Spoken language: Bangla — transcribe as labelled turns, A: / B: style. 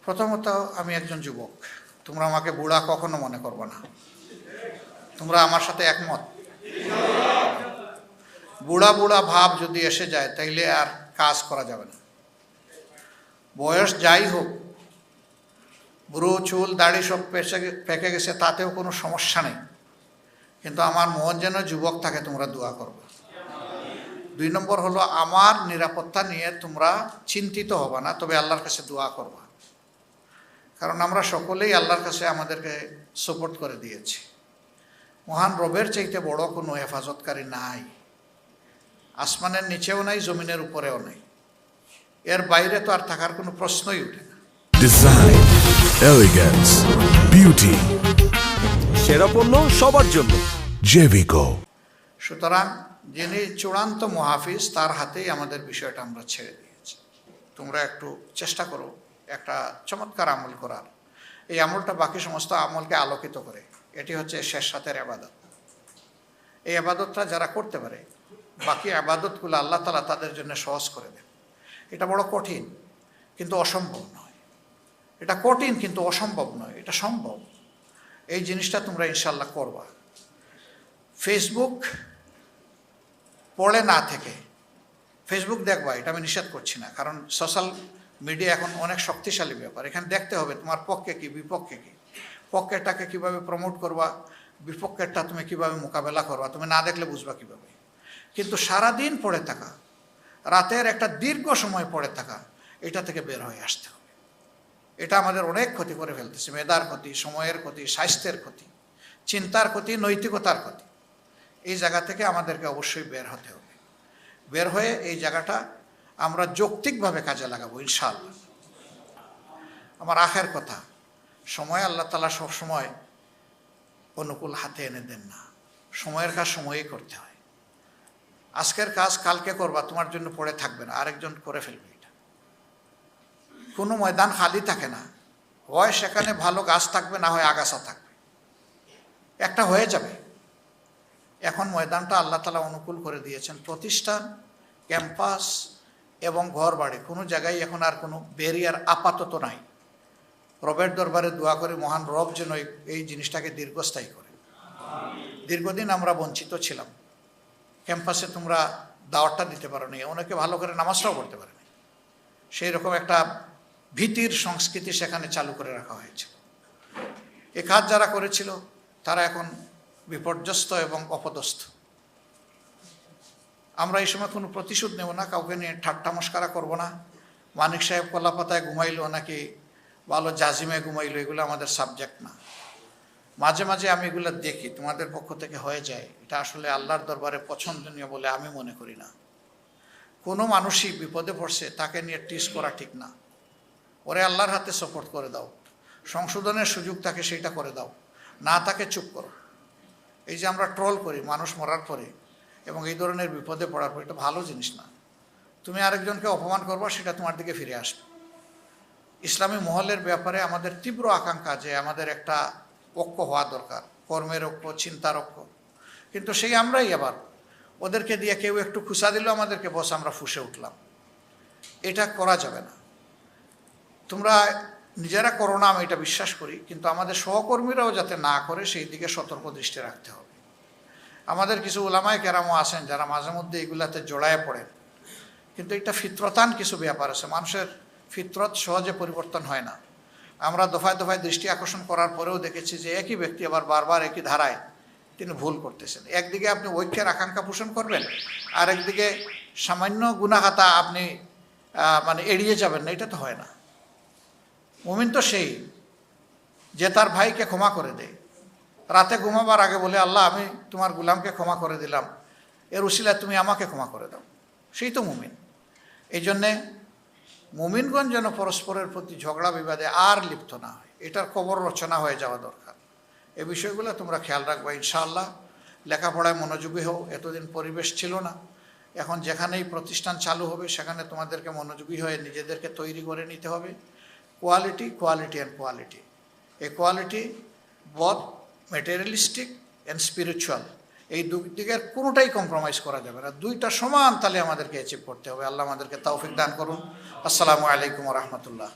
A: প্রথমত আমি একজন যুবক, তোমরা আমাকে বুড়া কখনো মনে করবে না। তোমরা আমার সাথে একমত? বুড়া বুড়া ভাব যদি এসে যায় তাইলে আর কাজ করা যাবে না। বয়স যাই হোক, বুড়ো চুল দাড়ি সব পেকে গেছে, তাতেও কোনো সমস্যা নেই, কিন্তু আমার মন যেন যুবক থাকে, তোমরা দোয়া করবে। 2 নম্বর হলো, আমার নিরাপত্তা নিয়ে তোমরা চিন্তিত হবে না, তবে আল্লাহর কাছে দোয়া করবা। কারণ আমরা সকলেই আল্লাহর কাছে আমাদেরকে সাপোর্ট করে দিয়েছি। মহান রবের চাইতে বড় কোনো হেফাজতকারী নাই, আসমানের নিচেও নাই, জমিনের উপরেও নাই। এর বাইরে তো আর থাকার কোনো প্রশ্নই উঠে না।
B: ডিজাইন, এলিগেন্স, বিউটি,
C: সেরা পণ্য সবার জন্য
B: জেভিকো।
A: সুতরাং যিনি চূড়ান্ত মহাফিজ, তার হাতেই আমাদের বিষয়টা আমরা ছেড়ে দিয়েছি। তোমরা একটু চেষ্টা করো একটা চমৎকার আমল করার। এই আমলটা বাকি সমস্ত আমলকে আলোকিত করে। এটি হচ্ছে শেষ রাতের আবাদত। এই আবাদতটা যারা করতে পারে, বাকি আবাদতগুলো আল্লাহ তাআলা তাদের জন্য সহজ করে দেন। এটা বড় কঠিন, কিন্তু অসম্ভব নয়। এটা কঠিন কিন্তু অসম্ভব নয়, এটা সম্ভব। এই জিনিসটা তোমরা ইনশাল্লাহ করবা। ফেসবুক পড়ে না থেকে ফেসবুক দেখবা, এটা আমি নিষেধ করছি না, কারণ সোশ্যাল মিডিয়া এখন অনেক শক্তিশালী ব্যাপার। এখানে দেখতে হবে তোমার পক্ষে কি বিপক্ষে কি, পক্ষেরটাকে কিভাবে প্রমোট করবা, বিপক্ষেরটা তুমি কিভাবে মোকাবেলা করবা, তুমি না দেখলে বুঝবা কিভাবে। কিন্তু সারাদিন পড়ে থাকা, রাতের একটা দীর্ঘ সময় পড়ে থাকা, এটা থেকে বের হয়ে আসতে হবে। এটা আমাদের অনেক ক্ষতি করে ফেলতেছে। মেধার ক্ষতি, সময়ের ক্ষতি, স্বাস্থ্যের ক্ষতি, চিন্তার ক্ষতি, নৈতিকতার ক্ষতি। এই জায়গা থেকে আমাদেরকে অবশ্যই বের হতে হবে। বের হয়ে এই জায়গাটা আমরা যৌক্তিকভাবে কাজে লাগাবো ইনশাআল্লাহ। আমার আখের কথা, সময় আল্লাহ তাআলা সবসময় অনুকূল হাতে এনে দেন না। সময়ের কাজ সময়েই করতে হয়। আজকের কাজ কালকে করবা, তোমার জন্য পড়ে থাকবে না, আরেকজন করে ফেলবে। এটা কোনো ময়দান খালি থাকে না, হয় সেখানে ভালো গাছ থাকবে, না হয় আগাছা থাকবে, একটা হয়ে যাবে। এখন ময়দানটা আল্লাহ তাআলা অনুকূল করে দিয়েছেন। প্রতিষ্ঠান, ক্যাম্পাস এবং ঘর বাড়ি, কোনো জায়গায় এখন আর কোনো ব্যারিয়ার আপাতত নাই। রবের দরবারে দোয়া করে মহান রব যেন এই জিনিসটাকে দীর্ঘস্থায়ী করে। দীর্ঘদিন আমরা বঞ্চিত ছিলাম। ক্যাম্পাসে তোমরা দাওয়াতটা দিতে পারো নি, অনেকে ভালো করে নামাজটাও পড়তে পারেনি। সেই রকম একটা ভীতির সংস্কৃতি সেখানে চালু করে রাখা হয়েছে। এ কাজ যারা করেছিল তারা এখন বিপর্যস্ত এবং অপদস্থ। আমরা এই সময় কোনো প্রতিশোধ নেব না, কাউকে নিয়ে ঠাট্টা মস্করা করবো না। মানিক সাহেব কলাপাতায় ঘুমাইলো নাকি ভালো জাজিমে ঘুমাইলো, এগুলো আমাদের সাবজেক্ট না। মাঝে মাঝে আমি এগুলো দেখি, তোমাদের পক্ষ থেকে হয়ে যায়, এটা আসলে আল্লাহর দরবারে পছন্দনীয় বলে আমি মনে করি না। কোনো মানুষই বিপদে পড়ছে তাকে নিয়ে টিস করা ঠিক না। ওরে আল্লাহর হাতে সাপোর্ট করে দাও, সংশোধনের সুযোগ তাকে সেইটা করে দাও, না তাকে চুপ করো। এই যে আমরা ট্রল করি মানুষ মরার পরে এবং এই ধরনের বিপদে পড়ার পরে, এটা ভালো জিনিস না। তুমি আরেকজনকে অপমান করবা, সেটা তোমার দিকে ফিরে আসবে। ইসলামী মহলের ব্যাপারে আমাদের তীব্র আকাঙ্ক্ষা যে আমাদের একটা ঐক্য হওয়া দরকার, কর্মের ঐক্য, চিন্তার ঐক্য। কিন্তু সেই আমরাই আবার ওদেরকে দিয়ে কেউ একটু খুশা দিল আমাদেরকে, বস আমরা ফুঁসে উঠলাম। এটা করা যাবে না। তোমরা নিজেরা করো না, আমি এটা বিশ্বাস করি, কিন্তু আমাদের সহকর্মীরাও যাতে না করে সেই দিকে সতর্ক দৃষ্টি রাখতে হবে। আমাদের কিছু উলামায়ে কেরামও আছেন যারা মাঝে মধ্যে এগুলাতে জড়ায় পড়েন, কিন্তু এটা ফিতরতান কিছু ব্যাপার আছে। মানুষের ফিতরত সহজে পরিবর্তন হয় না। আমরা দফায় দফায় দৃষ্টি আকর্ষণ করার পরেও দেখেছি যে একই ব্যক্তি আবার বারবার একই ধারায় তিনি ভুল করতেছেন। একদিকে আপনি ঐক্যের আকাঙ্ক্ষা পোষণ করবেন, আর একদিকে সামান্য গুনাহাতা আপনি মানে এড়িয়ে যাবেন না, এটা তো হয় না। মুমিন তো সেই যে তার ভাইকে ক্ষমা করে দেয়, রাতে ঘুমাবার আগে বলে, আল্লাহ আমি তোমার গুলামকে ক্ষমা করে দিলাম, এর উসিলায় তুমি আমাকে ক্ষমা করে দাও। সেই তো মুমিন। এই জন্যে মুমিনগণ যেন পরস্পরের প্রতি ঝগড়া বিবাদে আর লিপ্ত না হয়, এটার কবর রচনা হয়ে যাওয়া দরকার। এই বিষয়গুলো তোমরা খেয়াল রাখবা ইনশাআল্লাহ। লেখাপড়ায় মনোযোগী হও, এতদিন পরিবেশ ছিল না। এখন যেখানেই প্রতিষ্ঠান চালু হবে সেখানে তোমাদেরকে মনোযোগী হয়ে নিজেদেরকে তৈরি করে নিতে হবে। Quality, quality and quality. এই quality both materialistic and spiritual, এই দুই দিকের কোনোটাই কম্প্রোমাইজ করা যাবে না। দুইটা সমান তালে আমাদেরকে অ্যাচিভ করতে হবে। আল্লাহ আমাদেরকে তৌফিক দান করুন। আসসালামু আলাইকুম ওয়া রাহমাতুল্লাহ।